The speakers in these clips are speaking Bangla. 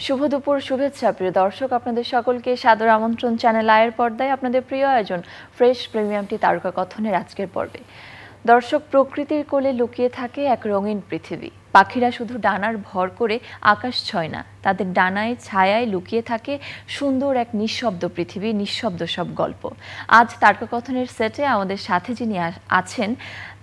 শুভ দুপুর, শুভেচ্ছা প্রিয় দর্শক। আপনাদের সকলকে সাদর আমন্ত্রণ চ্যানেল আয়ের পর্দায় আপনাদের প্রিয় আয়োজন ফ্রেশ প্রিমিয়ামটি তারকা কথনের আজকের পর্বে। দর্শক, প্রকৃতির কোলে লুকিয়ে থাকে এক রঙিন পৃথিবী। পাখিরা শুধু ডানার ভর করে আকাশ ছয় না, তাদের ডানায় ছায়ায় লুকিয়ে থাকে সুন্দর এক নিঃশব্দ পৃথিবী, নিঃশব্দ সব গল্প। আজ তারকা কথনের সেটে আমাদের সাথে যিনি আছেন,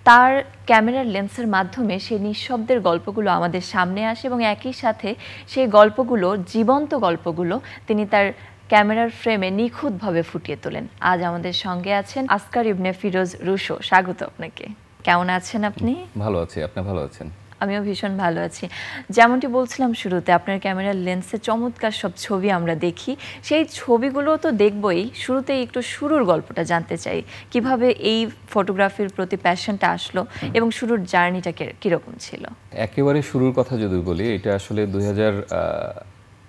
তার ক্যামেরার লেন্সের মাধ্যমে সেই নিঃশব্দের গল্পগুলো আমাদের সামনে আসে এবং একই সাথে সেই গল্পগুলো, জীবন্ত গল্পগুলো তিনি তার ক্যামেরার ফ্রেমে নিখুঁতভাবে ফুটিয়ে তোলেন। আজ আমাদের সঙ্গে আছেন আসকার ইবনে ফিরোজ রুশো। স্বাগত আপনাকে। কেমন আছেন আপনি? ভালো আছি, আপনি ভালো আছেন? আমিও ভীষণ ভালো আছি। যেমনটি বলছিলাম শুরুতে, আপনার ক্যামেরার লেন্সে চমৎকার সব ছবি আমরা দেখি। সেই ছবিগুলো তো দেখবই, শুরুতেই একটু শুরুর গল্পটা জানতে চাই। কিভাবে এই ফটোগ্রাফির প্রতি প্যাশনটা আসলো এবং শুরুর জার্নিটা কীরকম ছিল? একেবারে শুরুর কথা যদি বলি, এটা আসলে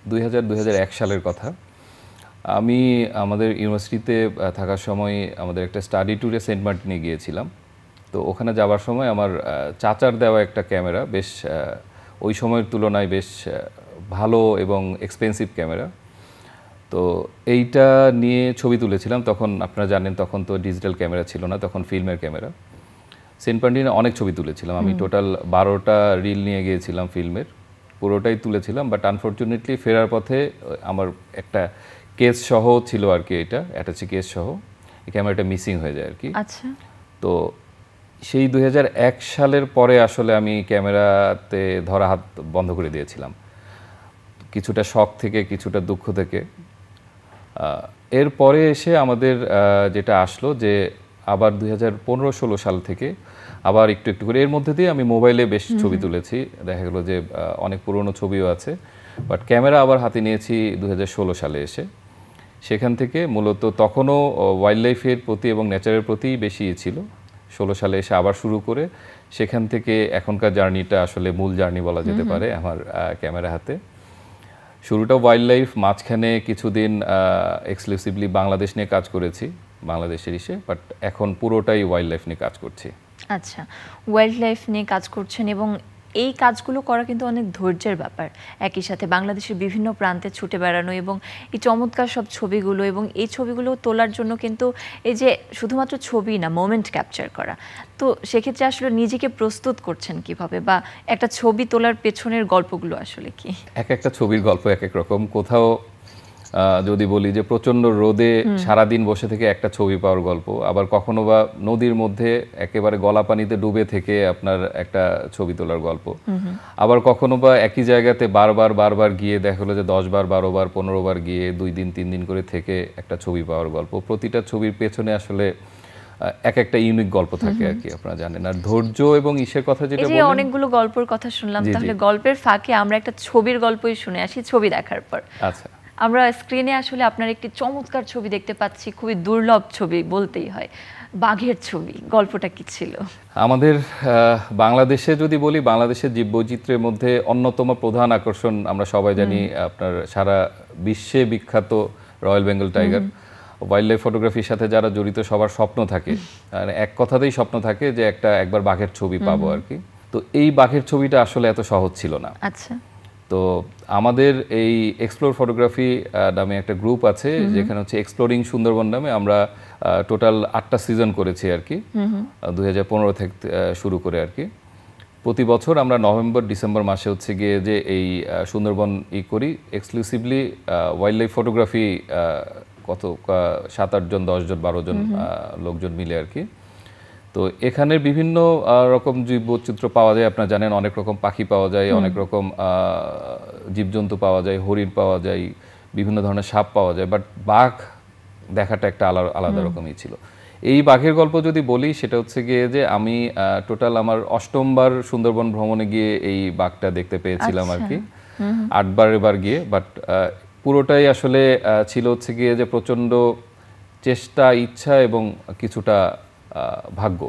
2001 সালের কথা। আমি আমাদের ইউনিভার্সিটিতে থাকার সময় আমাদের একটা স্টাডি ট্যুরে সেন্ট মার্টিনে গিয়েছিলাম। তো ওখানে যাওয়ার সময় আমার চাচার দেওয়া একটা ক্যামেরা, বেশ ওই সময়ের তুলনায় বেশ ভালো এবং এক্সপেন্সিভ ক্যামেরা। তো এইটা নিয়ে ছবি তুলেছিলাম। তখন আপনারা জানেন, তখন তো ডিজিটাল ক্যামেরা ছিল না, তখন ফিল্মের ক্যামেরা। সেন্ট মার্টিনে অনেক ছবি তুলেছিলাম আমি। টোটাল 12টা রিল নিয়ে গিয়েছিলাম ফিল্মের, পুরোটাই তুলেছিলাম। বাট আনফর্চুনেটলি ফেরার পথে আমার একটা কেস সহ ছিল আর কি, এটা অ্যাটাচি কেস সহ এই ক্যামেরাটা মিসিং হয়ে যায় আর কি। আচ্ছা। তো সেই 2001 সালের পরে আসলে আমি ক্যামেরাতে ধরা হাত বন্ধ করে দিয়েছিলাম, কিছুটা শখ থেকে, কিছুটা দুঃখ থেকে। এরপরে এসে আমাদের যেটা আসলো যে আবার 2015-16 সাল থেকে আবার একটু একটু করে, এর মধ্যে দিয়ে আমি মোবাইলে বেশ ছবি তুলেছি। দেখা গেলো যে অনেক পুরনো ছবিও আছে, বাট ক্যামেরা আবার হাতে নিয়েছি 2016 সালে এসে। সেখান থেকে মূলত তখনও ওয়াইল্ড লাইফের প্রতি এবং নেচারের প্রতি বেশি ছিল। 16 সালে এসে আবার শুরু করে সেখান থেকে এখনকার জার্নিটা আসলে মূল জার্নি বলা যেতে পারে আমার ক্যামেরা হাতে। শুরুটা ওয়াইল্ড লাইফ, মাঝখানে কিছুদিন এক্সক্লুসিভলি বাংলাদেশ নিয়ে কাজ করেছি, বাংলাদেশের ইসে, বাট এখন পুরোটাই ওয়াইল্ড লাইফ নিয়ে কাজ করছি। আচ্ছা, ওয়াইল্ড লাইফ নিয়ে কাজ করছেন এবং এই কাজগুলো করা কিন্তু অনেক ধৈর্যের ব্যাপার। একই সাথে বাংলাদেশের বিভিন্ন প্রান্তে ছুটে বেড়ানো এবং এই চমৎকার সব ছবিগুলো, এবং এই ছবিগুলো তোলার জন্য কিন্তু এই যে শুধুমাত্র ছবি না, মোমেন্ট ক্যাপচার করা। তো সেক্ষেত্রে আসলে নিজেকে প্রস্তুত করছেন কিভাবে, বা একটা ছবি তোলার পেছনের গল্পগুলো আসলে কি? একটা ছবির গল্প এক এক রকম। কোথাও যদি বলি যে প্রচণ্ড রোদে সারাদিন বসে থেকে একটা ছবি পাওয়ার গল্প, আবার কখনো বা নদীর মধ্যে একেবারে গলা পানিতে ডুবে থেকে আপনার একটা ছবি তোলার গল্প, আবার কখনো বা একই জায়গাতে বারবার গিয়ে দেখা হলো যে 10 বার 12 বার 15 বার গিয়ে 2 দিন 3 দিন করে থেকে একটা ছবি পাওয়ার গল্প। প্রতিটা ছবির পেছনে আসলে একটা ইউনিক গল্প থাকে আর কি, আপনারা জানেন। আর ধৈর্য এবং ইসের কথা যেটা বললেন, অনেকগুলো গল্পের কথা শুনলাম, তাহলে গল্পের ফাঁকে আমরা একটা ছবির গল্পই শুনে আসি ছবি দেখার পর। আচ্ছা। আমরা স্ক্রিনে আসলে আপনার একটি চমৎকার ছবি দেখতে পাচ্ছি, খুবই দুর্লভ ছবি বলতেই হয়, বাঘের ছবি। গল্পটা কি ছিল? আমাদের বাংলাদেশে যদি বলি, বাংলাদেশের জীববৈচিত্র্যের মধ্যে অন্যতম প্রধান আকর্ষণ আমরা সবাই জানি, আপনার সারা বিশ্বে বিখ্যাত royal Bengal tiger. Wild life ফটোগ্রাফির সাথে যারা জড়িত সবার স্বপ্ন থাকে, এক কথাতেই স্বপ্ন থাকে যে একবার বাঘের ছবি পাবো আর কি। তো এই বাঘের ছবিটা আসলে এত সহজ ছিল না। আচ্ছা। তো আমাদের এই এক্সপ্লোর ফটোগ্রাফি নামে একটা গ্রুপ আছে, যেখানে হচ্ছে এক্সপ্লোরিং সুন্দরবন নামে আমরা টোটাল 8টা সিজন করেছি আর কি, 2015 থেকে শুরু করে আর কি। প্রতি বছর আমরা নভেম্বর ডিসেম্বর মাসে হচ্ছে গিয়ে যে এই সুন্দরবন করি এক্সক্লুসিভলি ওয়াইল্ড লাইফ ফটোগ্রাফি, কত 7-8 জন 10 জন 12 জন লোকজন মিলে আর কি। তো এখানের বিভিন্ন রকম জীববৈচিত্র্য পাওয়া যায়, আপনারা জানেন। অনেক রকম পাখি পাওয়া যায়, অনেক রকম জীবজন্তু পাওয়া যায়, হরিণ পাওয়া যায়, বিভিন্ন ধরনের সাপ পাওয়া যায়, বাট বাঘ দেখাটা একটা আলাদা রকমই ছিল। এই বাঘের গল্প যদি বলি, সেটা হচ্ছে গিয়ে যে আমি টোটাল আমার 8ম বার সুন্দরবন ভ্রমণে গিয়ে এই বাঘটা দেখতে পেয়েছিলাম আর কি, 8বার এবার গিয়ে। বাট পুরোটাই আসলে ছিল হচ্ছে গিয়ে যে প্রচণ্ড চেষ্টা, ইচ্ছা এবং কিছুটা ভাগ্য।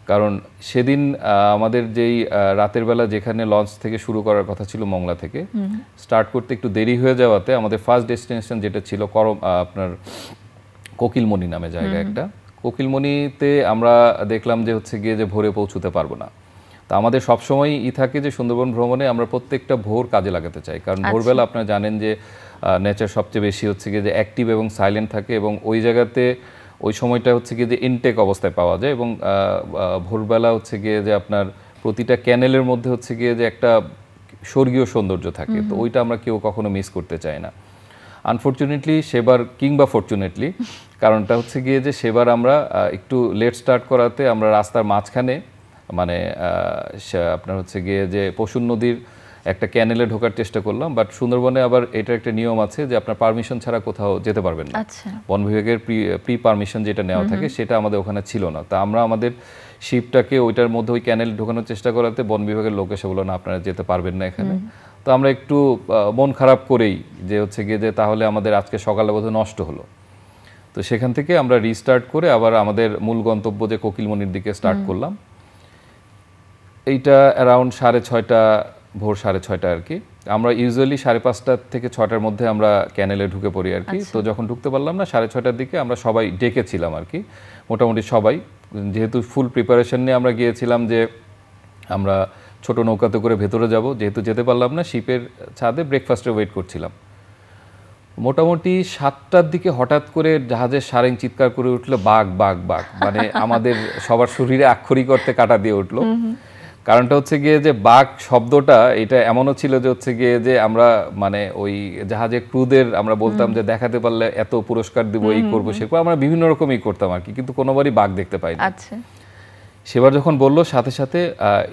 কারণ সেদিন আমাদের যেই রাতের বেলা যেখানে লঞ্চ থেকে শুরু করার কথা ছিল, মংলা থেকে স্টার্ট করতে একটু দেরি হয়ে যাওয়াতে আমাদের ফার্স্ট ডেস্টিনেশন যেটা ছিল আপনার কোকিলমণি নামে জায়গা একটা। কোকিলমণিতে আমরা দেখলাম যে হচ্ছে গিয়ে যে ভোরে পৌঁছতে পারবো না। তো আমাদের সবসময়ই থাকে যে সুন্দরবন ভ্রমণে আমরা প্রত্যেকটা ভোর কাজে লাগাতে চাই, কারণ ভোরবেলা আপনারা জানেন যে নেচার সবচেয়ে বেশি হচ্ছে গিয়ে যে অ্যাক্টিভ এবং সাইলেন্ট থাকে, এবং ওই জায়গাতে ওই সময়টা হচ্ছে গিয়ে যে ইনটেক অবস্থায় পাওয়া যায়, এবং ভোরবেলা হচ্ছে গিয়ে যে আপনার প্রতিটা ক্যানেলের মধ্যে হচ্ছে গিয়ে যে একটা স্বর্গীয় সৌন্দর্য থাকে। তো ওইটা আমরা কেউ কখনো মিস করতে চাই না। আনফর্চুনেটলি সেবার কিংবা ফরচুনেটলি কারণটা হচ্ছে গিয়ে যে সেবার আমরা একটু লেট স্টার্ট করাতে আমরা রাস্তার মাঝখানে মানে আপনার হচ্ছে গিয়ে যে পশুর নদীর একটা ক্যানেলে ঢোকার চেষ্টা করলাম, বাট সুন্দরবনে আবার এটার একটা নিয়ম আছে যে আপনার পারমিশন ছাড়া কোথাও যেতে পারবেন না। বন বিভাগের প্রি পারমিশন যেটা নেওয়া থাকে সেটা আমাদের ওখানে ছিল না। তা আমরা আমাদের শিপটাকে ওইটার মধ্যে ওই ক্যানেল ঢোকানোর চেষ্টা করাতে বন বিভাগের লোক এসে বললো না আপনারা যেতে পারবেন না এখানে। তো আমরা একটু মন খারাপ করেই যে হচ্ছে গিয়ে যে তাহলে আমাদের আজকে সকালে বোধহয় নষ্ট হলো। তো সেখান থেকে আমরা রিস্টার্ট করে আবার আমাদের মূল গন্তব্য যে কোকিলমনির দিকে স্টার্ট করলাম। এইটা অ্যারাউন্ড 6:30 ভোর 6:30 আর কি। আমরা ইউজুয়ালি 5:30 থেকে 6টার মধ্যে আমরা ক্যানেলে ঢুকে পড়ি আর কি। তো যখন ঢুকতে পারলাম না 6:30টার দিকে আমরা সবাই ডেকেছিলাম আর কি, মোটামুটি সবাই, যেহেতু ফুল প্রিপারেশন নিয়ে আমরা গিয়েছিলাম যে আমরা ছোট নৌকাতে করে ভেতরে যাব, যেহেতু যেতে পারলাম না শিপের ছাদে ব্রেকফাস্টে ওয়েট করছিলাম। মোটামুটি 7টার দিকে হঠাৎ করে জাহাজের সারেং চিৎকার করে উঠলো বাঘ বাঘ বাঘ, মানে আমাদের সবার শরীরে আক্ষরিক অর্থে কাটা দিয়ে উঠলো। কারণটা হচ্ছে গিয়ে যে বাঘ শব্দটা এটা এমনও ছিল যে হচ্ছে গিয়ে যে আমরা মানে ওই জাহাজের ক্রুদের আমরা বলতাম যে দেখাতে পারলে এত পুরস্কার দিব, এই করবো সে করবো, আমরা বিভিন্ন রকমই করতাম আর কি, কিন্তু কোনোবারই বাঘ দেখতে পাইনি। সেবার যখন বললো সাথে সাথে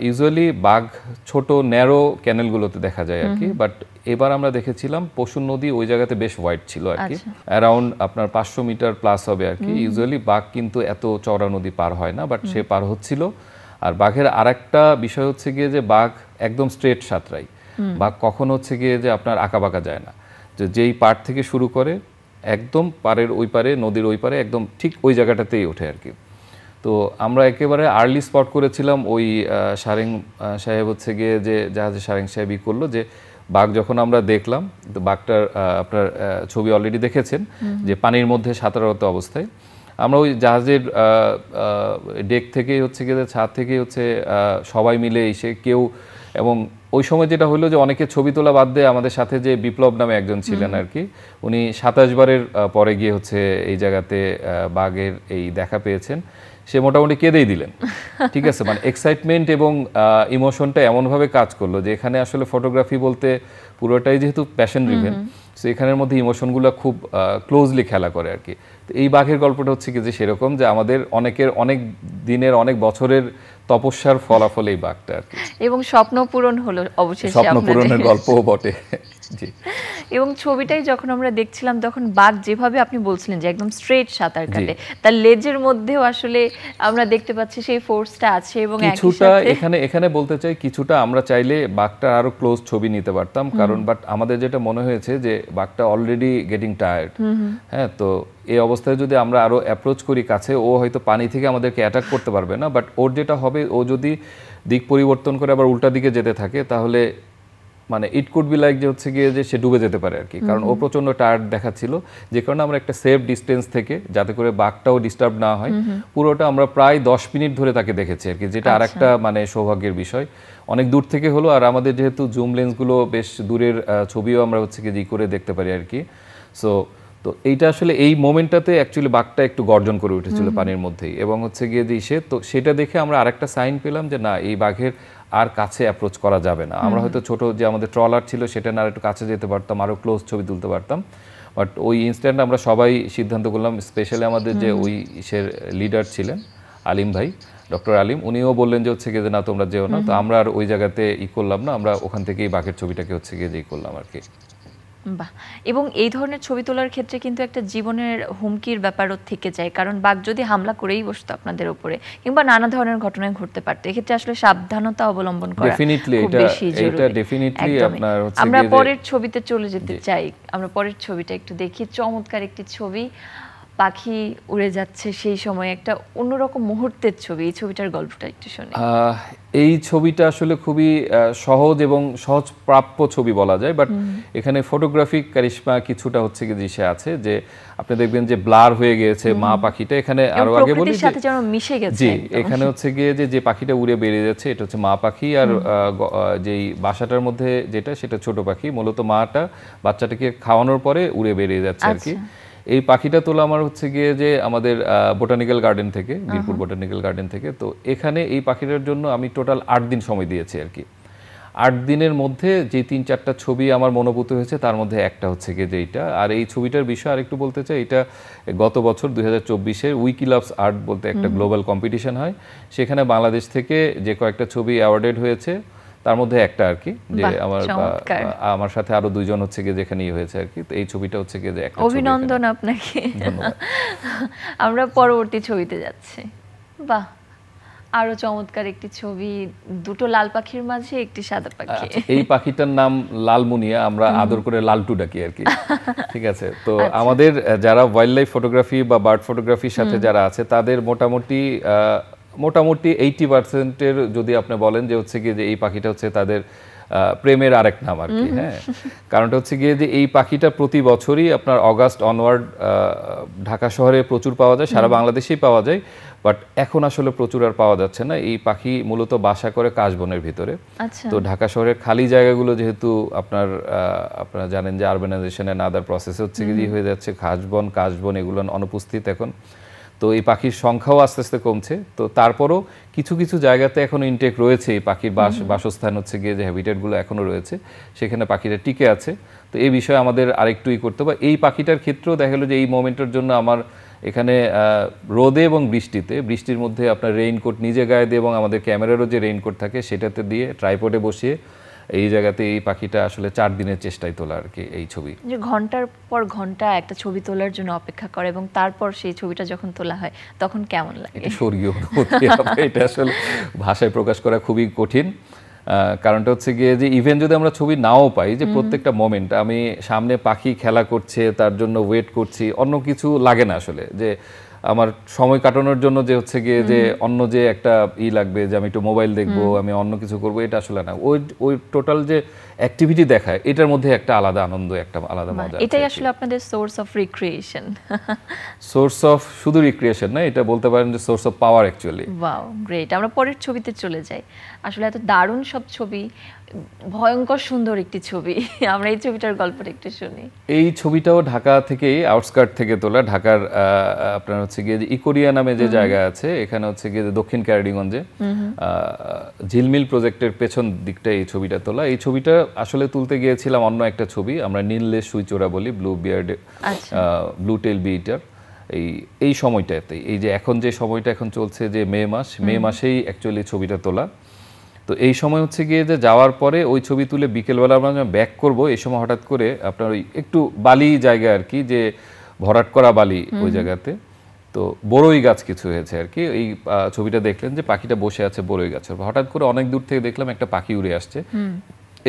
ইউজুয়ালি বাঘ ছোট ন্যারো ক্যানেলগুলোতে দেখা যায় আর কি, বাট এবার আমরা দেখেছিলাম পশুর নদী ওই জায়গাতে বেশ ওয়াইড ছিল আর কি, অ্যারাউন্ড আপনার 500 মিটার প্লাস হবে আর কি। ইউজুয়ালি বাঘ কিন্তু এত চওড়া নদী পার হয় না, বাট সে পার হচ্ছিল। আর বাঘের আরেকটা বিষয় হচ্ছে গিয়ে যে বাঘ একদম স্ট্রেট সাঁতরায়, বাঘ কখন হচ্ছে গিয়ে যে আপনার আঁকাবাঁকা যায় না, যে যেই পাড় থেকে শুরু করে একদম পাড়ের ওই পারে, নদীর ওই পারে একদম ঠিক ওই জায়গাটাতেই ওঠে আর কি। তো আমরা একেবারে আর্লি স্পট করেছিলাম, ওই সারেং সাহেব হচ্ছে গিয়ে যে জাহাজের সারেং সাহেবই করলো যে বাঘ যখন আমরা দেখলাম, তো বাঘটার আপনার ছবি অলরেডি দেখেছেন যে পানির মধ্যে সাঁতাররত অবস্থায়। আমরা ওই জাহাজের ডেক থেকেই হচ্ছে গিয়ে ছাদ থেকেই হচ্ছে সবাই মিলে এসে কেউ, এবং ওই সময় যেটা হলো যে অনেকে ছবি তোলা বাদ দিয়ে আমাদের সাথে যে বিপ্লব নামে একজন ছিলেন আর কি, উনি 27 বারের পরে গিয়ে হচ্ছে এই জায়গাতে বাঘের এই দেখা পেয়েছেন, সে মোটামুটি কেঁদেই দিলেন। ঠিক আছে, মানে এক্সাইটমেন্ট এবং ইমোশনটা এমনভাবে কাজ করলো যে এখানে আসলে ফটোগ্রাফি বলতে পুরোটাই যেহেতু প্যাশন ড্রিভেন, সো এখানের মধ্যে ইমোশনগুলো খুব ক্লোজলি খেলা করে আর কি। তো এই বাঘের গল্পটা হচ্ছে কি যে সেরকম যে আমাদের অনেকের অনেক দিনের অনেক বছরের তপস্যার ফলাফল এই বাঘটা আর কি, এবং স্বপ্ন পূরণ হলো অবশেষে, স্বপ্ন পূরণের গল্পও বটে। জি, এবং ছবিটাই যখন আমরা দেখছিলাম তখন বাঘ যেভাবে আপনি বলছিলেন যে একদম স্ট্রেট সাঁতার কাটে, তার লেজের মধ্যেও আসলে আমরা দেখতে পাচ্ছি সেই ফোর্সটা আছে, এবং কিছুটা এখানে বলতে চাই কিছুটা আমরা চাইলে বাঘটা আরো ক্লোজ ছবি নিতে পারতাম, কারণ বাট আমাদের যেটা মনে হয়েছে যে বাঘটা অলরেডি গেটিং টায়ার্ড। হ্যাঁ, তো এই অবস্থায় যদি আমরা আরো অ্যাপ্রোচ করি কাছে, ও হয়তো পানি থেকে আমাদেরকে অ্যাটাক করতে পারবে না, বাট ওর যেটা হবে ও যদি দিক পরিবর্তন করে আবার উল্টা দিকে যেতে থাকে তাহলে মানে ইট কুড বি লাইক যে হচ্ছে গিয়ে যে সে ডুবে যেতে পারে আর কি, কারণ ও প্রচন্ড টায়ার্ড দেখাচ্ছিল। যে কারণে আমরা একটা সেফ ডিস্টেন্স থেকে, যাতে করে বাঘটাও ডিস্টার্ব না হয়, পুরোটা আমরা প্রায় 10 মিনিট ধরে তাকে দেখেছি আর কি, যেটা আরেকটা মানে সৌভাগ্যের বিষয়। অনেক দূর থেকে হলো, আর আমাদের যেহেতু জুম লেন্সগুলো বেশ দূরের ছবিও আমরা হচ্ছে গিয়ে করে দেখতে পারি আর কি। সো তো এইটা আসলে এই মোমেন্টটাতে অ্যাকচুয়ালি বাঘটা একটু গর্জন করে উঠেছিল পানির মধ্যেই, এবং হচ্ছে গিয়ে যে তো সেটা দেখে আমরা আরেকটা সাইন পেলাম যে না, এই বাঘের আর কাছে অ্যাপ্রোচ করা যাবে না। আমরা হয়তো ছোট যে আমাদের ট্রলার ছিল সেটা না, একটু কাছে যেতে পারতাম, আরো ক্লোজ ছবি তুলতে পারতাম, বাট ওই ইনস্ট্যান্ট আমরা সবাই সিদ্ধান্ত করলাম, স্পেশালি আমাদের যে ওই ইসের লিডার ছিলেন আলিম ভাই, ডক্টর আলিম, উনিও বললেন যে হচ্ছে গিয়ে যে না তোমরা যেও না। তো আমরা আর ওই জায়গাতে করলাম না, আমরা ওখান থেকেই বাঘের ছবিটাকে হচ্ছে গিয়ে করলাম আর কি। বাহ, এবং এই ধরনের ছবি তোলার ক্ষেত্রে কিন্তু একটা জীবনের হুমকির ব্যাপারও থেকে যায়, কারণ বাঘ যদি হামলা করেই বসতো আপনাদের উপরে, কিংবা নানা ধরনের ঘটনায় ঘটতে পারতো। এক্ষেত্রে আসলে সাবধানতা অবলম্বন করা খুব বেশি জরুরি। আমরা পরের ছবিতে চলে যেতে চাই, আমরা পরের ছবিটা একটু দেখি। চমৎকার একটি ছবি, পাখি উড়ে যাচ্ছে সেই সময় একটা অন্যরকম মুহূর্তের ছবি, এই ছবিটার গল্পটা একটু শুনি। এই ছবিটা আসলে খুবই সহজ এবং সহজ প্রাপ্য ছবি বলা যায়, বাট এখানে ফটোগ্রাফিক কারিশমা কিছুটা হচ্ছে কি দিশে আছে, যে আপনি দেখবেন যে ব্লার হয়ে গিয়েছে মা পাখিটা। এখানে আরো আগে বলি সাথে যেন মিশে গেছে। জি, এখানে হচ্ছে গিয়ে যে পাখিটা উড়ে বেরিয়ে যাচ্ছে এটা হচ্ছে মা পাখি, আর যেই বাসাটার মধ্যে যেটা সেটা ছোট পাখি। মূলত মাটা বাচ্চাটাকে খাওয়ানোর পরে উড়ে বেরিয়ে যাচ্ছে আর কি। এই পাখিটা তোলা আমার হচ্ছে গিয়ে যে আমাদের বোটানিক্যাল গার্ডেন থেকে, বীরপুর বোটানিক্যাল গার্ডেন থেকে। তো এখানে এই পাখিটার জন্য আমি টোটাল 8 দিন সময় দিয়েছি আর কি। 8 দিনের মধ্যে যে 3-4টা ছবি আমার মনোভূত হয়েছে তার মধ্যে একটা হচ্ছে গিয়ে যে এইটা। আর এই ছবিটার বিষয়ে আরেকটু বলতে চাই, এটা গত বছর 2024-এর উইকি লাভস আর্ট বলতে একটা গ্লোবাল কম্পিটিশন হয়, সেখানে বাংলাদেশ থেকে যে কয়েকটা ছবি অ্যাওয়ার্ডেড হয়েছে তার মধ্যে একটা আর কি, যে আমার সাথে আরো 2 জন হচ্ছে গিয়ে যেখানে হয়েছে আর কি। তো এই ছবিটা হচ্ছে গিয়ে যে একটা অভিনন্দন আপনাকে। আমরা পরবর্তী ছবিতে যাচ্ছি। বাহ, আরো চমৎকার একটি ছবি, দুটো লাল পাখির মাঝে একটি সাদা পাখি। এই পাখিটার নাম লালমুনিয়া, আমরা আদর করে লালটু ডাকি আর কি। ঠিক আছে, তো আমাদের যারা ওয়াইল্ড লাইফ ফটোগ্রাফি বা বার্ড ফটোগ্রাফির সাথে যারা আছে তাদের মোটামুটি 80%-এর যদি আপনি বলেন যে হচ্ছে গিয়ে যে এই পাখিটা হচ্ছে তাদের প্রেমের আরেক নাম আর কি। হ্যাঁ, কারণটা হচ্ছে গিয়ে যে এই পাখিটা প্রতি বছরই আপনার অগাস্ট অনওয়ার্ড ঢাকা শহরে প্রচুর পাওয়া যায়, সারা বাংলাদেশেই পাওয়া যায়, বাট এখন আসলে প্রচুর আর পাওয়া যাচ্ছে না। এই পাখি মূলত বাসা করে কাশবনের ভিতরে। তো ঢাকা শহরের খালি জায়গাগুলো যেহেতু আপনারা জানেন যে আরবানাইজেশনের আদার প্রসেস হচ্ছে কি হয়ে যাচ্ছে, কাশবন এগুলো অনুপস্থিত এখন। তো এই পাখির সংখ্যাও আস্তে আস্তে কমছে। তো তারপরও কিছু কিছু জায়গাতে এখনো ইনটেক রয়েছে, এই পাখির বাসস্থান হচ্ছে গিয়ে যে হ্যাবিটেটগুলো এখনো রয়েছে, সেখানে পাখিটা টিকে আছে। তো এই বিষয়ে আমাদের আরেকটুই করতে হবে। এই পাখিটার ক্ষেত্রেও দেখা গেলো যে এই মোমেন্টের জন্য আমার এখানে রোদে এবং বৃষ্টির মধ্যে আপনার রেইনকোট নিজে গায়ে দিয়ে এবং আমাদের ক্যামেরারও যে রেইনকোট থাকে সেটাতে দিয়ে ট্রাইপডে বসিয়ে এই জায়গাতে এই পাখিটা আসলে 4 দিনের চেষ্টায় তোলা আর কি এই ছবি। যে ঘন্টার পর ঘন্টা একটা ছবি তোলার জন্য অপেক্ষা করে এবং তারপর সেই ছবিটা যখন তোলা হয় তখন কেমন লাগে? এটা স্বর্গীয় অনুভূতি। এটা আসলে ভাষায় প্রকাশ করা খুবই কঠিন। কারণটা হচ্ছে গিয়ে যে ইভেন যদি আমরা ছবি নাও পাই, যে প্রত্যেকটা মোমেন্ট আমি সামনে পাখি খেলা করছে তার জন্য ওয়েট করছি, অন্য কিছু লাগে না আসলে। যে আমার সময় কাটানোর জন্য যে হচ্ছে গিয়ে যে অন্য যে একটা লাগবে যে আমি একটু মোবাইল দেখবো, আমি অন্য কিছু করবো, এটা আসলে না। ওই টোটাল যে অ্যাক্টিভিটি দেখায় এটার মধ্যে একটা আলাদা আনন্দ, একটা আলাদা মজা। এটাই আসলে আপনাদের source of recreation. Source of শুধু রিক্রিয়েশন না, এটা বলতে পারেন যে source of power actually. Wow, great. আমরা পরের ছবিতে চলে যাই। আসলে এত দারুণ সব ছবি, ভয়ঙ্কর সুন্দর একটি ছবি। আমরা এই ছবিটার গল্পটা একটু শুনি। এই ছবিটাও ঢাকা থেকেই, আউটস্কার্ট থেকে তোলা। ঢাকার আপনার হচ্ছে গিয়ে যে ইকোরিয়া নামে যে জায়গা আছে, এখানে হচ্ছে গিয়ে দক্ষিণ ক্যারাডিগঞ্জে ঝিলমিল প্রজেক্টের পেছন দিকটা এই ছবিটা তোলা। এই ছবিটা আসলে তুলতে গিয়েছিলাম অন্য একটা ছবি, আমরা নীললেস সুইচোরা বলি, ব্লু টেল বিটার। এই সময়টাতে, এই যে এখন যে সময়টা এখন চলছে যে মে মাসেই অ্যাকচুয়ালি ছবিটা তোলা। তো এই সময় হচ্ছে গিয়ে যে যাওয়ার পরে ওই ছবি তুলে বিকেলবেলা আমরা ব্যাক করবো, এই সময় হঠাৎ করে আপনার ওই একটু বালি জায়গা আর কি, যে ভরাট করা বালি ওই জায়গাতে, তো বড়ই গাছ কিছু হয়েছে আর কি। এই ছবিটা দেখলেন যে পাখিটা বসে আছে বড়ই গাছের, হঠাৎ করে অনেক দূর থেকে দেখলাম একটা পাখি উড়ে আসছে।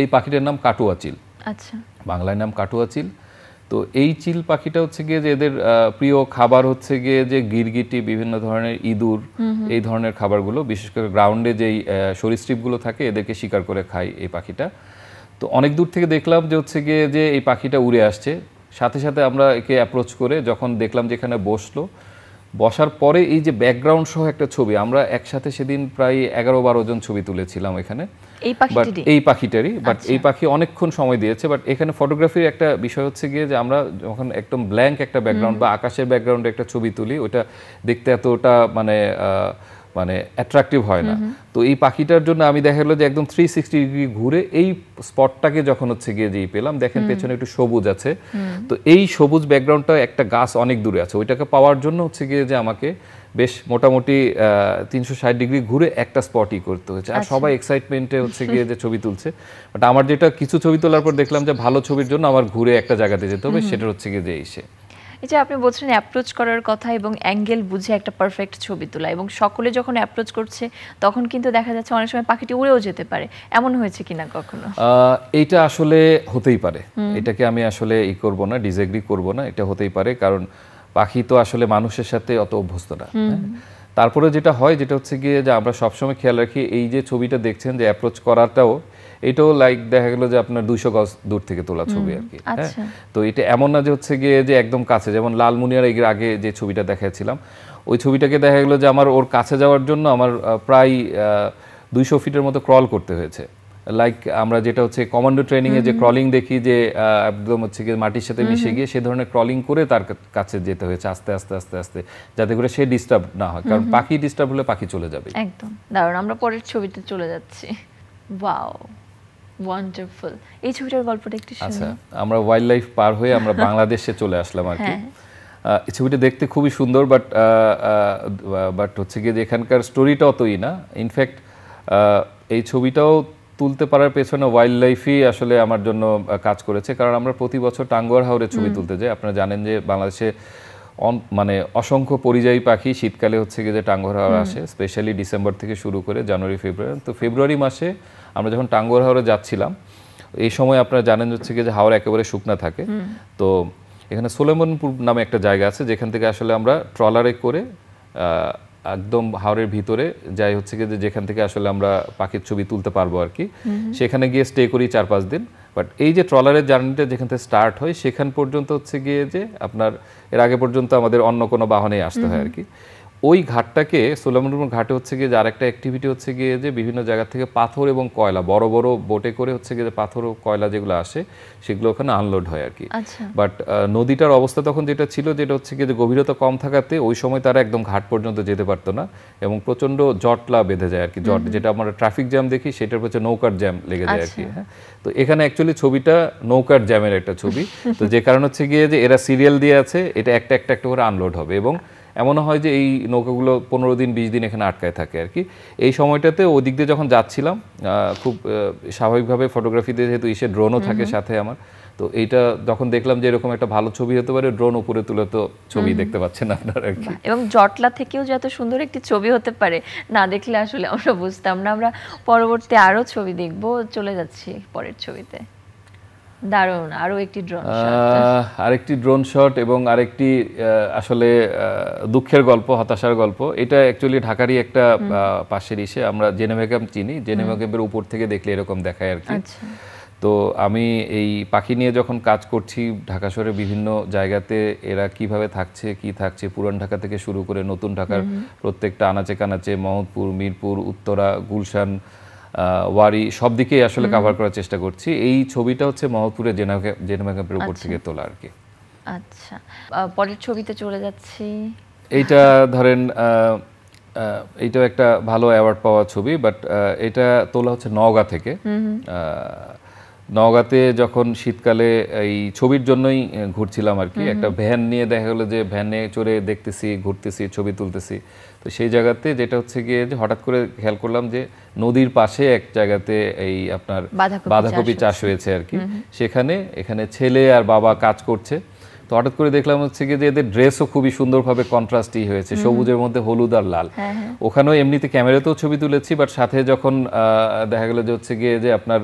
এই পাখিটার নাম কাটুয়া চিল, আচ্ছা, বাংলায় নাম কাটুয়া চিল। তো এই চিল পাখিটা হচ্ছে গিয়ে যে এদের প্রিয় খাবার হচ্ছে গিয়ে যে গিরগিটি, বিভিন্ন ধরনের ইঁদুর, এই ধরনের খাবারগুলো, বিশেষ করে গ্রাউন্ডে যেই সরীসৃপগুলো থাকে এদেরকে শিকার করে খায় এই পাখিটা। তো অনেক দূর থেকে দেখলাম যে হচ্ছে গিয়ে যে এই পাখিটা উড়ে আসছে, সাথে সাথে আমরা একে অ্যাপ্রোচ করে যখন দেখলাম যে এখানে বসার পরে এই যে ব্যাকগ্রাউন্ড সহ একটা ছবি, আমরা একসাথে সেদিন প্রায় 11-12 জন ছবি তুলেছিলাম এখানে এই পাখিটারই। বাট এই পাখি অনেকক্ষণ সময় দিয়েছে। বাট এখানে ফটোগ্রাফির একটা বিষয় হচ্ছে গিয়ে যে আমরা যখন একদম ব্ল্যাঙ্ক একটা ব্যাকগ্রাউন্ড বা আকাশের ব্যাকগ্রাউন্ডে একটা ছবি তুলি, ওটা দেখতে এতটা মানে অ্যাট্রাকটিভ হয় না। তো এই পাখিটার জন্য আমি দেখা গেলো যে একদম 360 ডিগ্রি ঘুরে এই স্পটটাকে যখন হচ্ছে গিয়ে যেই পেলাম, দেখেন পেছনে একটু সবুজ আছে, তো এই সবুজ ব্যাকগ্রাউন্ডটা একটা গাছ অনেক দূরে আছে, ওইটাকে পাওয়ার জন্য হচ্ছে গিয়ে যে আমাকে বেশ মোটামুটি 360 ডিগ্রি ঘুরে একটা স্পটই করতে হয়েছে। আর সবাই এক্সাইটমেন্টে হচ্ছে গিয়ে যে ছবি তুলছে। বাট আমার যেটা কিছু ছবি তোলার পর দেখলাম যে ভালো ছবির জন্য আমার ঘুরে একটা জায়গাতে যেতে হবে, সেটা হচ্ছে গিয়ে যে এই যে আপনি বলছেন অ্যাপ্রোচ করার কথা এবং অ্যাঙ্গেল বুঝে একটা পারফেক্ট ছবি তোলা, এবং সকলে যখন অ্যাপ্রোচ করছে তখন কিন্তু দেখা যাচ্ছে অনেক সময় পাখিটি উড়েও যেতে পারে, এমন হয়েছে কিনা কখনো? এইটা আসলে হতেই পারে, এটাকে আমি আসলে করব না, ডিসএগ্রি করব না, এটা হতেই পারে। কারণ পাখি তো আসলে মানুষের সাথে অত অভ্যস্ত না। তারপরে যেটা হয় যেটা হচ্ছে গিয়ে যে আমরা সবসময় খেয়াল রাখি এই যে ছবিটা দেখছেন যে অ্যাপ্রোচ করাটাও এটাও লাইক দেখা গেল যে আপনার 200 গজ দূর থেকে তোলা ছবি আর কি। হ্যাঁ, তো এটা এমন না যে হচ্ছে গিয়ে যে একদম কাছে, যেমন লালমুনিয়ার এর আগে যে ছবিটা দেখাচ্ছিলাম ওই ছবিটাকে দেখা গেল যে আমার ওর কাছে যাওয়ার জন্য আমার প্রায় 200 ফিটের মতো ক্রল করতে হয়েছে। লাইক আমরা যেটা হচ্ছে কমান্ডো ট্রেনিং এ যে ক্রলিং দেখি যে একদম হচ্ছে গিয়ে মাটির সাথে মিশে গিয়ে সে ধরনের ক্রলিং করে তার কাছে যেতে হয়েছে আস্তে আস্তে আস্তে আস্তে, যাতে করে সে ডিস্টার্ব না হয়, কারণ পাখি ডিস্টার্ব হলে পাখি চলে যাবে। একদম দারুণ। আমরা পরের ছবিতে চলে যাচ্ছি। Wow, wonderful. এই ছবিটার গল্পটা একটু শুনি। আচ্ছা, আমরা ওয়াইল্ড লাইফ পার হয়ে আমরা বাংলাদেশে চলে আসলাম আর কি। এই ছবিটা দেখতে খুবই সুন্দর, বাট হচ্ছে গিয়ে যে এখানকার স্টোরিটা অতই না। ইনফ্যাক্ট এই ছবিটাও তুলতে পারার পেছনে ওয়াইল্ড লাইফই আসলে আমার জন্য কাজ করেছে, কারণ আমরা প্রতি বছর টাঙ্গুয়ার হাওরে ছবি তুলতে যাই। আপনারা জানেন যে বাংলাদেশে মানে অসংখ্য পরিযায়ী পাখি শীতকালে হচ্ছে গিয়ে যে টাঙ্গুয়ার হাওরে আসে, স্পেশালি ডিসেম্বর থেকে শুরু করে জানুয়ারি ফেব্রুয়ারি। তো ফেব্রুয়ারি মাসে আমরা যখন টাঙ্গুয়ার হাওরে যাচ্ছিলাম এই সময় আপনারা জানেন হচ্ছে গিয়ে যে হাওর একেবারে শুকনা থাকে। তো এখানে সোলেমনপুর নামে একটা জায়গা আছে যেখান থেকে আসলে আমরা ট্রলারে করে একদম হাওরের ভিতরে যাই, হচ্ছে গিয়ে যেখান থেকে আসলে আমরা পাখির ছবি তুলতে পারবো আর কি। সেখানে গিয়ে স্টে করি 4-5 দিন। বাট এই যে ট্রলারের জার্নিটা যেখান থেকে স্টার্ট হয় সেখান পর্যন্ত হচ্ছে গিয়ে যে আপনার এর আগে পর্যন্ত আমাদের অন্য কোনো বাহনে আসতে হয় আর কি। ওই ঘাটটাকে সোলেমনপুর ঘাটে হচ্ছে গিয়ে যে আরেকটা অ্যাক্টিভিটি হচ্ছে গিয়ে যে বিভিন্ন জায়গা থেকে পাথর এবং কয়লা বড় বড় বোটে করে হচ্ছে গিয়ে যে পাথর ও কয়লা যেগুলো আসে সেগুলো ওখানে আনলোড হয় আর কি। বাট নদীটার অবস্থা তখন যেটা ছিল যেটা হচ্ছে গিয়ে যে গভীরতা কম থাকাতে ওই সময় তারা একদম ঘাট পর্যন্ত যেতে পারতো না এবং প্রচন্ড জটলা বেঁধে যায় আর কি। জট যেটা আমরা ট্রাফিক জ্যাম দেখি সেটার হচ্ছে নৌকার জ্যাম লেগে যায় আর কি। হ্যাঁ, তো এখানে অ্যাকচুয়ালি ছবিটা নৌকার জ্যামের একটা ছবি। তো যে কারণ হচ্ছে গিয়ে যে এরা সিরিয়াল দিয়ে আছে, এটা একটা একটা একটা করে আনলোড হবে এবং এমনও হয় যে এই নৌকাগুলো 15 দিন 20 দিন এখানে আটকায় থাকে আর কি। এই সময়টাতে ওই দিক দিয়ে যখন যাচ্ছিলাম খুব স্বাভাবিকভাবে ফটোগ্রাফিতে যেহেতু এসে ড্রোনও থাকে সাথে আমার, তো এইটা যখন দেখলাম যে এরকম একটা ভালো ছবি হতে পারে, ড্রোন উপরে তুলে তো ছবি দেখতে পাচ্ছেন আপনারা আর কি। এবং জটলা থেকেও যে এত সুন্দর একটি ছবি হতে পারে না দেখলে আসলে আমরা বুঝতাম না। আমরা পরবর্তী আরো ছবি দেখব, চলে যাচ্ছি পরের ছবিতে। দারুণ, আরো একটি ড্রোন শট, আরেকটি ড্রোন শট এবং আরেকটি আসলে দুঃখের গল্প, হতাশার গল্প। এটা অ্যাকচুয়ালি ঢাকারই একটা পাশের ইসে, আমরা জেনেভা ক্যাম্প চিনি, জেনেভা ক্যাম্পের উপর থেকে দেখলে এরকম দেখায় আর কি। তো আমি এই পাখি নিয়ে যখন কাজ করছি ঢাকা শহরের বিভিন্ন জায়গাতে এরা কিভাবে থাকছে কি থাকছে, পুরান ঢাকা থেকে শুরু করে নতুন ঢাকার প্রত্যেকটা আনাচে কানাচে, মোহাম্মদপুর, মিরপুর, উত্তরা, গুলশান, ওয়ারি সব দিকেই আসলে কভার করার চেষ্টা করছি। এই ছবিটা হচ্ছে মোহাম্মদপুরের জেনেভা ক্যাম্পের উপর থেকে তোলা আর কি। আচ্ছা, পরের ছবিতে চলে যাচ্ছি। এইটা ধরেন এইটাও একটা ভালো অ্যাওয়ার্ড পাওয়া ছবি, বাট এটা তোলা হচ্ছে নওগাঁ থেকে। নওগাঁতে যখন শীতকালে এই ছবির জন্যই ঘুরছিলাম আর কি, একটা ভ্যান নিয়ে দেখা গেলো যে ভ্যানে চড়ে দেখতেছি, ঘুরতেছি, ছবি তুলতেছি। তো সেই জায়গাতে যেটা হচ্ছে গিয়ে যে হঠাৎ করে খেয়াল করলাম যে নদীর পাশে এক জায়গাতে এই আপনার বাঁধাকপি চাষ হয়েছে আর কি। এখানে ছেলে আর বাবা কাজ করছে। তো হঠাৎ করে দেখলাম হচ্ছে গিয়ে যে এদের ড্রেসও খুবই সুন্দরভাবে কন্ট্রাস্টই হয়েছে, সবুজের মধ্যে হলুদ আর লাল। ওখানেও এমনিতে ক্যামেরাতেও ছবি তুলেছি, বাট সাথে যখন দেখা গেল যে হচ্ছে গিয়ে যে আপনার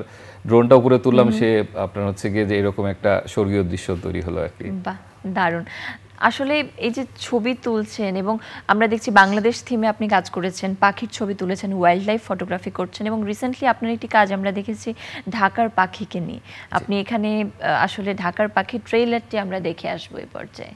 ড্রোনটা উপরে তুললাম, সে আপনার হচ্ছে গিয়ে যে এরকম একটা স্বর্গীয় দৃশ্য তৈরি হলো আর কি। বাহ, দারুণ। আসলে এই যে ছবি তুলছেন এবং আমরা দেখছি বাংলাদেশ থিমে আপনি কাজ করেছেন, পাখির ছবি তুলেছেন, ওয়াইল্ড লাইফ ফটোগ্রাফি করছেন এবং রিসেন্টলি আপনার একটি কাজ আমরা দেখেছি ঢাকার পাখিকে নিয়ে। আপনি এখানে আসলে ঢাকার পাখির ট্রেইলারটি আমরা দেখে আসবো এই পর্যায়ে।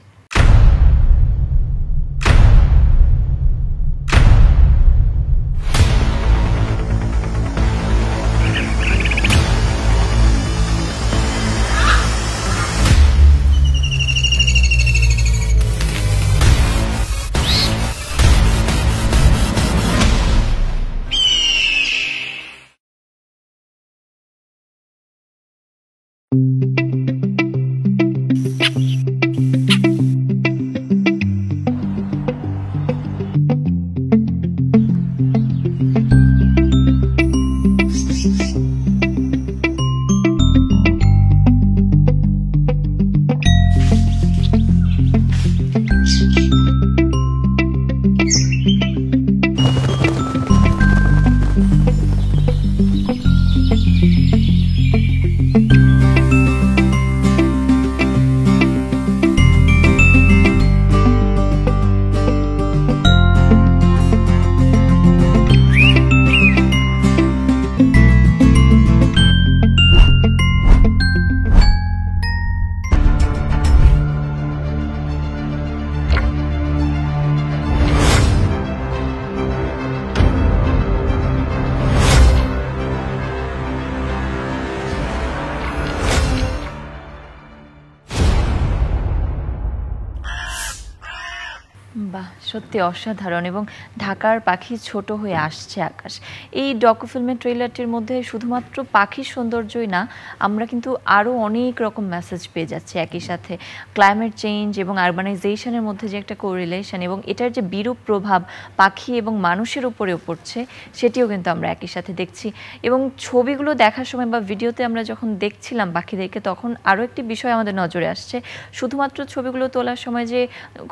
সত্যি অসাধারণ। এবং ঢাকার পাখি ছোট হয়ে আসছে আকাশ, এই ডকুফিল্মের ট্রেলারটির মধ্যে শুধুমাত্র পাখির সৌন্দর্যই না, আমরা কিন্তু আরও অনেক রকম মেসেজ পেয়ে যাচ্ছি। একই সাথে ক্লাইমেট চেঞ্জ এবং আরবানাইজেশনের মধ্যে যে একটা কোরিলেশন এবং এটার যে বিরূপ প্রভাব পাখি এবং মানুষের উপরেও পড়ছে, সেটিও কিন্তু আমরা একই সাথে দেখছি। এবং ছবিগুলো দেখার সময় বা ভিডিওতে আমরা যখন দেখছিলাম পাখিদেরকে, তখন আরও একটি বিষয় আমাদের নজরে আসছে। শুধুমাত্র ছবিগুলো তোলার সময় যে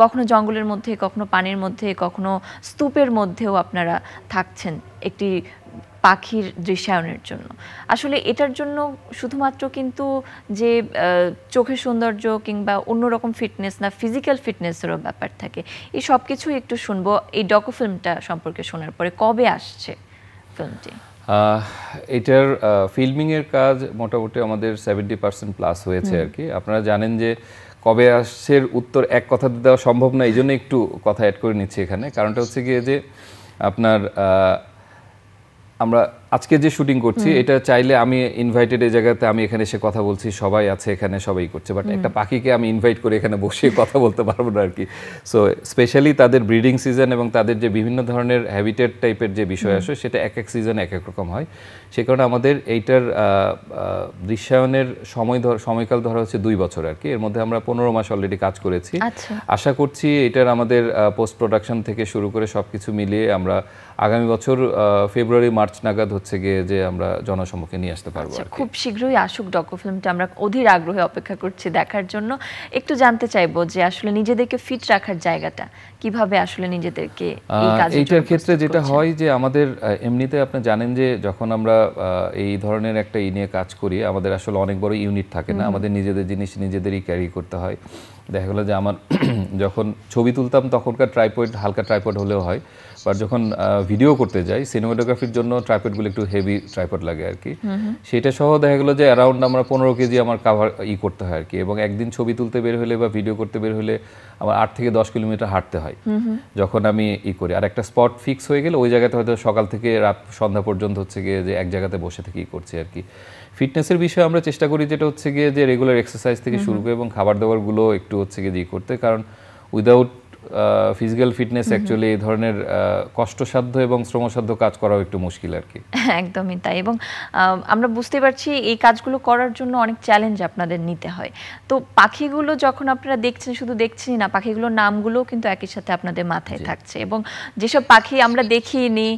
কখনো জঙ্গলের মধ্যে, কখনো পানির মধ্যে, কখনো স্তূপের মধ্যেও আপনারা থাকছেন একটি পাখির দৃশ্যায়নের জন্য, আসলে এটার জন্য শুধুমাত্র কিন্তু যে চোখের সৌন্দর্য কিংবা অন্যরকম ফিটনেস না, ফিজিক্যাল ফিটনেসেরও ব্যাপার থাকে। এই সব কিছুই একটু শুনবো এই ডকুফিল্মটা সম্পর্কে শোনার পরে। কবে আসছে ফিল্মটি? এটার ফিল্মিংয়ের কাজ মোটামুটি আমাদের 70% প্লাস হয়েছে আর কি। আপনারা জানেন যে কবে আসছে উত্তর এক কথাতে দেওয়া সম্ভব না, এই জন্য একটু কথা অ্যাড করে নিচ্ছি এখানে। কারণটা হচ্ছে গিয়ে যে আপনার আমরা আজকে যে শুটিং করছি এটা চাইলে আমি ইনভাইটেড এই জায়গাতে, আমি এখানে এসে কথা বলছি, সবাই আছে এখানে, সবাই করছে, বাট একটা পাখিকে আমি ইনভাইট করে এখানে বসে কথা বলতে পারবো না আর কি। সো স্পেশালি তাদের ব্রিডিং সিজন এবং তাদের যে বিভিন্ন ধরনের হ্যাবিটেট টাইপের যে বিষয় আসে সেটা এক এক সিজনে এক এক রকম হয়। সে কারণে আমাদের এইটার দৃশ্যায়নের সময়কাল ধরা হচ্ছে 2 বছর আর কি। এর মধ্যে আমরা 15 মাস অলরেডি কাজ করেছি। আশা করছি এটার আমাদের পোস্ট প্রোডাকশন থেকে শুরু করে সবকিছু মিলিয়ে আমরা আগামী বছর ফেব্রুয়ারি মার্চ নাগাদ হচ্ছে গিয়ে যে আমরা জনসম্মুখে নিয়ে আসতে পারবো। খুব শীঘ্রই আসুক ডকুফিল্মটা, আমরা অধীর আগ্রহে অপেক্ষা করছি দেখার জন্য। একটু জানতে চাইবো যে আসলে নিজেদেরকে ফিট রাখার জায়গাটা কিভাবে, আসলে নিজেদেরকে এইটার ক্ষেত্রে যেটা হয় যে আমাদের এমনিতে আপনি জানেন যে যখন আমরা এই ধরনের একটা নিয়ে কাজ করি, আমাদের আসলে অনেক বড় ইউনিট থাকে না, আমাদের নিজেদের জিনিস নিজেদেরই ক্যারি করতে হয়। দেখা গেলো যে আমার যখন ছবি তুলতাম তখনকার ট্রাইপড হালকা ট্রাইপড হলেও হয়, বাট যখন ভিডিও করতে যাই সিনেমাটোগ্রাফির জন্য ট্রাইপডগুলো একটু হেভি ট্রাইপড লাগে আর কি। সেটা সহ দেখা গেলো যে অ্যারাউন্ড আমরা 15 কেজি আমার কাভার করতে হয় আর কি। এবং একদিন ছবি তুলতে বের হলে বা ভিডিও করতে বের হলে আমার 8 থেকে 10 কিলোমিটার হাঁটতে হয় যখন আমি করি। আর একটা স্পট ফিক্স হয়ে গেলে ওই জায়গাতে হয়তো সকাল থেকে রাত সন্ধ্যা পর্যন্ত হচ্ছে গিয়ে যে এক জায়গাতে বসে থেকে করছি আর কি। ফিটনেসের বিষয়ে আমরা চেষ্টা করি যেটা হচ্ছে গিয়ে যে রেগুলার এক্সারসাইজ থেকে শুরু করে এবং খাবার দাবারগুলো একটু হচ্ছে গিয়ে করতে, কারণ উইদাউট ফিজিক্যাল ফিটনেস অ্যাকচুয়ালি এই ধরনের কষ্টসাধ্য এবং শ্রমসাধ্য কাজ করাও একটু মুশকিল আর কি। একদমই তাই। এবং আমরা বুঝতে পারছি এই কাজগুলো করার জন্য অনেক চ্যালেঞ্জ আপনাদের নিতে হয়। তো পাখিগুলো যখন আপনারা দেখছেন, শুধু দেখছেনই না, পাখিগুলোর নামগুলোও কিন্তু একই সাথে আপনাদের মাথায় থাকছে। এবং যেসব পাখি আমরা দেখিনি,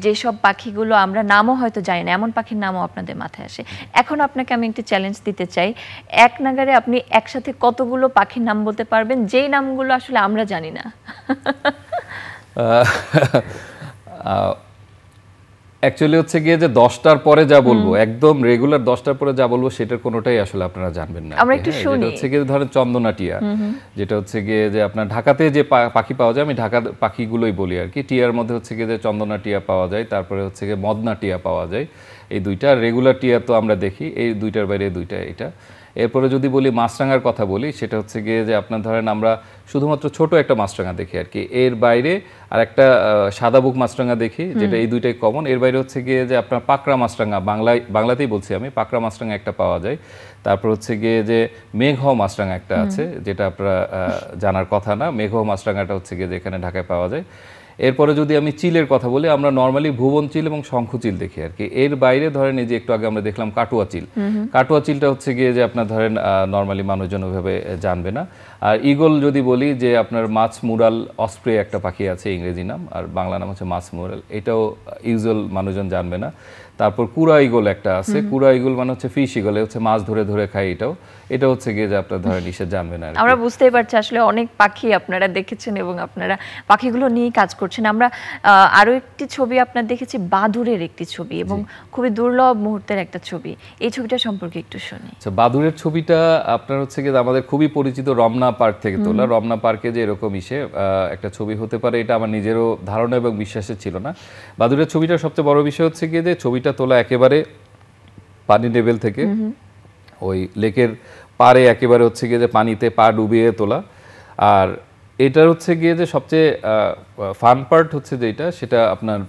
যেসব পাখিগুলো আমরা নামও হয়তো জানি না, এমন পাখির নামও আপনাদের মাথায় আসে। এখন আপনাকে আমি একটি চ্যালেঞ্জ দিতে চাই, এক নাগারে আপনি একসাথে কতগুলো পাখির নাম বলতে পারবেন যেই নামগুলো আসলে আমরা জানি না? অ্যাকচুয়ালি হচ্ছে গিয়ে যে 10টার পরে যা বলবো, একদম রেগুলার 10টার পরে যা বলবো সেটার কোনোটাই আসলে আপনারা জানবেন না। আমরা একটু শুনি। হচ্ছে গিয়ে ধরেন চন্দনা টিয়া, যেটা হচ্ছে গিয়ে যে আপনার ঢাকাতে যে পাখি পাওয়া যায়, আমি ঢাকার পাখিগুলোই বলি আর কি। টিয়ার মধ্যে হচ্ছে গিয়ে যে চন্দনা টিয়া পাওয়া যায়, তারপরে হচ্ছে গিয়ে মদনা টিয়া পাওয়া যায়, এই দুইটা। রেগুলার টিয়া তো আমরা দেখি, এই দুইটার বাইরে দুইটা এটা। এরপরে যদি বলি মাছরাঙার কথা বলি, সেটা হচ্ছে গিয়ে যে আপনার ধরেন আমরা শুধুমাত্র ছোট একটা মাছরাঙা দেখি আর কি। এর বাইরে আর একটা সাদা বুক মাছরাঙা দেখি, যেটা এই দুইটাই কমন। এর বাইরে হচ্ছে গিয়ে যে আপনার পাকড়া মাছরাঙা, বাংলাতেই বলছি আমি, পাকড়া মাছরাঙা একটা পাওয়া যায়। তারপর হচ্ছে গিয়ে যে মেঘ মাছরাঙা একটা আছে, যেটা আপনারা জানার কথা না। মেঘ মাছরাঙাটা হচ্ছে গিয়ে যে এখানে ঢাকায় পাওয়া যায়। এরপরে যদি আমি চিলের কথা বলি, আমরা নর্মালি ভুবন চিল এবং শঙ্খ চিল দেখি আর কি। এর বাইরে ধরেন এই যে একটু আগে আমরা দেখলাম কাটুয়া চিল, কাটুয়া চিলটা হচ্ছে গিয়ে যে আপনার ধরেন নর্মালি মানুষজন ওইভাবে জানবে না। আর ঈগল যদি বলি, যে আপনার মাছ মুরাল অস্প্রে একটা পাখি আছে, ইংরেজি নাম, আর বাংলা নাম হচ্ছে মাছ মুরাল, এটাও ইউজুয়াল মানুষজন জানবে না। তারপর কুড়া ঈগল একটা আছে, কুড়া ঈগল মানে হচ্ছে ফিশ ঈগল, হচ্ছে মাছ ধরে ধরে খায়, এটা হচ্ছে গিয়ে যে আপনার ধরেন ইসে জানবে না। আমরা বুঝতেই পারছি আসলে অনেক পাখি আপনারা দেখেছেন এবং আপনারা পাখিগুলো নিয়ে কাজ করছেন। আমরা আরো একটি ছবি আপনার দেখেছি, বাদুড়ের একটি ছবি, এবং খুবই দুর্লভ মুহূর্তের একটা ছবি। এই ছবিটা সম্পর্কে একটু শুনি। আচ্ছা, বাদুড়ের ছবিটা আপনার হচ্ছে গিয়ে আমাদের খুবই পরিচিত রমনা পার্ক থেকে তোলা। রমনা পার্কে যে এরকম একটা ছবি হতে পারে, এটা আমার নিজেরও ধারণা এবং বিশ্বাসের ছিল না। বাদুড়ের ছবিটার সবচেয়ে বড় বিষয় হচ্ছে গিয়ে যে ছবিটা তোলা একেবারে পানি লেভেল থেকে, ওই লেকের পারে একেবারে হচ্ছে গিয়ে যে পানিতে পা ডুবিয়ে তোলা। আর এটার হচ্ছে গিয়ে যে সবচেয়ে ফান পার্ট হচ্ছে যেটা, সেটা আপনার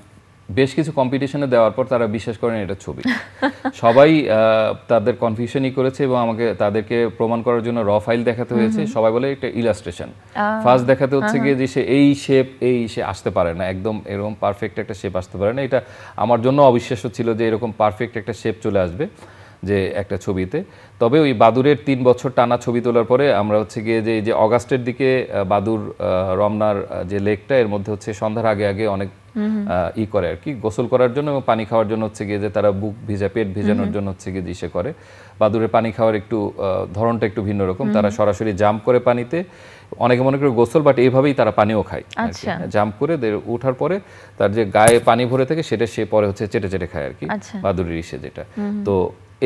বেশ কিছু কম্পিটিশনে দেওয়ার পর তারা বিশ্বাস করেন এটা ছবি। সবাই তাদের কনফিউশনই করেছে এবং আমাকে তাদেরকে প্রমাণ করার জন্য র ফাইল দেখাতে হয়েছে। সবাই বলে এটা ইলাস্ট্রেশন। ফার্স্ট দেখাতে হচ্ছে গিয়ে যে সে সে আসতে পারে না, একদম এরকম পারফেক্ট একটা শেপ আসতে পারে না। এটা আমার জন্য অবিশ্বাস্য ছিল যে এরকম পারফেক্ট একটা শেপ চলে আসবে যে একটা ছবিতে। তবে ওই বাদুরের 3 বছর টানা ছবি তোলার পরে আমরা হচ্ছে গিয়ে যে অগাস্টের দিকে বাদুর রমনার যে লেকটা, এর মধ্যে হচ্ছে সন্ধ্যার আগে আগে অনেক করে আর কি, গোসল করার জন্য এবং পানি খাওয়ার জন্য হচ্ছে গিয়ে যে তারা বুক ভিজা, পেট ভিজানোর জন্য হচ্ছে গিয়ে দিশে করে। বাদুরের পানি খাওয়ার একটু ধরনটা একটু ভিন্ন রকম, তারা সরাসরি জাম্প করে পানিতে, অনেকে মনে করে গোসল, বাট এইভাবেই তারা পানিও খায়। জাম্প করে ওঠার পরে তার যে গায়ে পানি ভরে থাকে সেটা সে পরে হচ্ছে চেটে চেটে খায় আর কি, বাদুরের ইসে যেটা। তো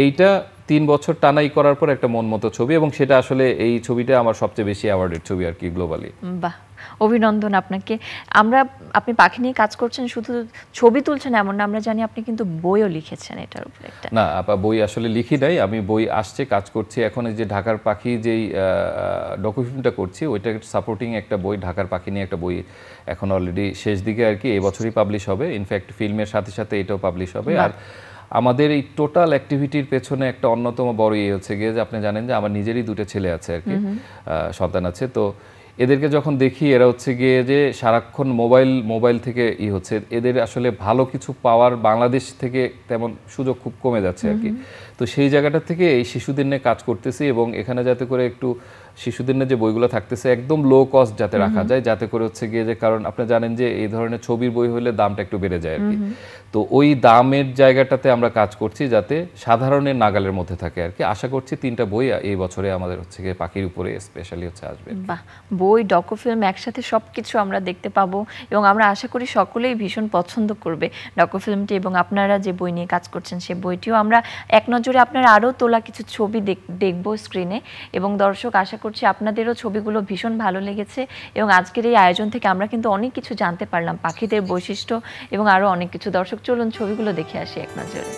এইটা 3 বছর টানাই করার পর একটা মন মতো ছবি, এবং সেটা আসলে এই ছবিটা আমার সবচেয়ে বেশি অ্যাওয়ার্ডের ছবি আর কি গ্লোবালি। বাহ, অভিনন্দন আপনাকে। আপনি পাখি নিয়ে কাজ করছেন, শুধু ছবি তুলছেন এমন না, আমরা জানি আপনি কিন্তু বইও লিখেছেন এটার উপর একটা। না আপা, বই আসলে লিখি নাই আমি, বই আসছে, কাজ করছি এখন। এই যে ঢাকার পাখি যেই ডকুফিল্মটা করছি ওইটা সাপোর্টিং একটা বই, ঢাকার পাখি নিয়ে একটা বই এখন অলরেডি শেষ দিকে আর কি, এই বছরই পাবলিশ হবে। ইনফ্যাক্ট ফিল্মের সাথে সাথে এটাও পাবলিশ হবে। আর আমাদের এই টোটাল অ্যাক্টিভিটির পেছনে একটা অন্যতম বড় ইয়ে হচ্ছে গিয়ে যে আপনি জানেন যে আমার নিজেরই 2টা ছেলে আছে আর কি, সন্তান আছে। তো এদেরকে যখন দেখি এরা হচ্ছে গিয়ে যে সারাক্ষণ মোবাইল থেকে হচ্ছে, এদের আসলে ভালো কিছু পাওয়ার বাংলাদেশ থেকে তেমন সুযোগ খুব কমে যাচ্ছে আর কি। তো সেই জায়গাটা থেকে এই শিশুদের নিয়ে কাজ করতেছি, এবং এখানে যাতে করে একটু শিশুদের নিয়ে যে বইগুলো থাকতেছে একদম লো কস্ট যাতে রাখা যায়, যাতে করে হচ্ছে গিয়ে যে, কারণ আপনি জানেন যে এই ধরনের ছবির বই হলে দামটা একটু বেড়ে যায় আর কি। তো ওই দামের জায়গাটাতে আমরা কাজ করছি যাতে সাধারণের নাগালের মধ্যে থাকে আর কি। আশা করছি 3টা বই এই বছরে আমাদের হচ্ছে গিয়ে পাখির উপরে স্পেশালি হচ্ছে আসবে। বাহ, বই, ডকুফিল্ম একসাথে সবকিছু আমরা দেখতে পাবো, এবং আমরা আশা করি সকলেই ভীষণ পছন্দ করবে ডকুফিল্মটি, এবং আপনারা যে বই নিয়ে কাজ করছেন সেই বইটিও আমরা এক নজরে আপনারা আরও তোলা কিছু ছবি দেখবো স্ক্রিনে। এবং দর্শক, আশা করছি আপনাদেরও ছবিগুলো ভীষণ ভালো লেগেছে, এবং আজকের এই আয়োজন থেকে আমরা কিন্তু অনেক কিছু জানতে পারলাম, পাখিদের বৈশিষ্ট্য এবং আরও অনেক কিছু। দর্শক, চলুন ছবিগুলো দেখে আসি এক নজরে।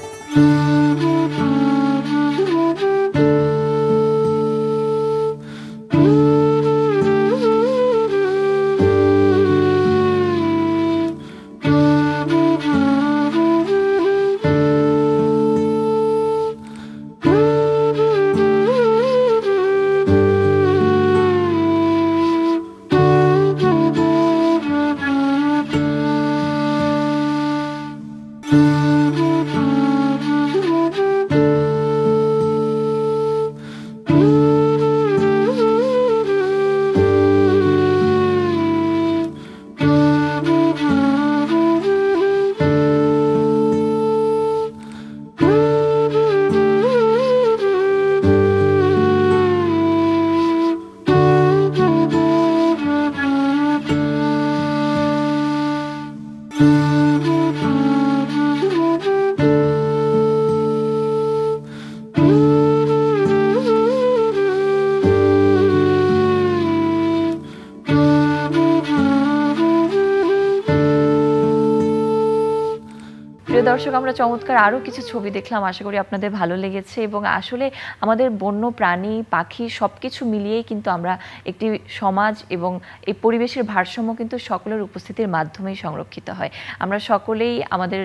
দর্শক, আমরা চমৎকার আরও কিছু ছবি দেখলাম, আশা করি আপনাদের ভালো লেগেছে। এবং আসলে আমাদের বন্য প্রাণী, পাখি সব কিছু মিলিয়েই কিন্তু আমরা একটি সমাজ এবং এই পরিবেশের ভারসাম্য কিন্তু সকলের উপস্থিতির মাধ্যমেই সংরক্ষিত হয়। আমরা সকলেই আমাদের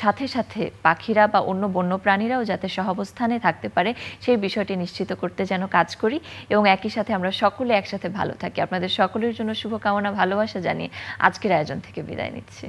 সাথে সাথে পাখিরা বা অন্য বন্য প্রাণীরাও যাতে সহাবস্থানে থাকতে পারে সেই বিষয়টি নিশ্চিত করতে যেন কাজ করি, এবং একই সাথে আমরা সকলে একসাথে ভালো থাকি। আপনাদের সকলের জন্য শুভকামনা, ভালোবাসা জানিয়ে আজকের আয়োজন থেকে বিদায় নিচ্ছি।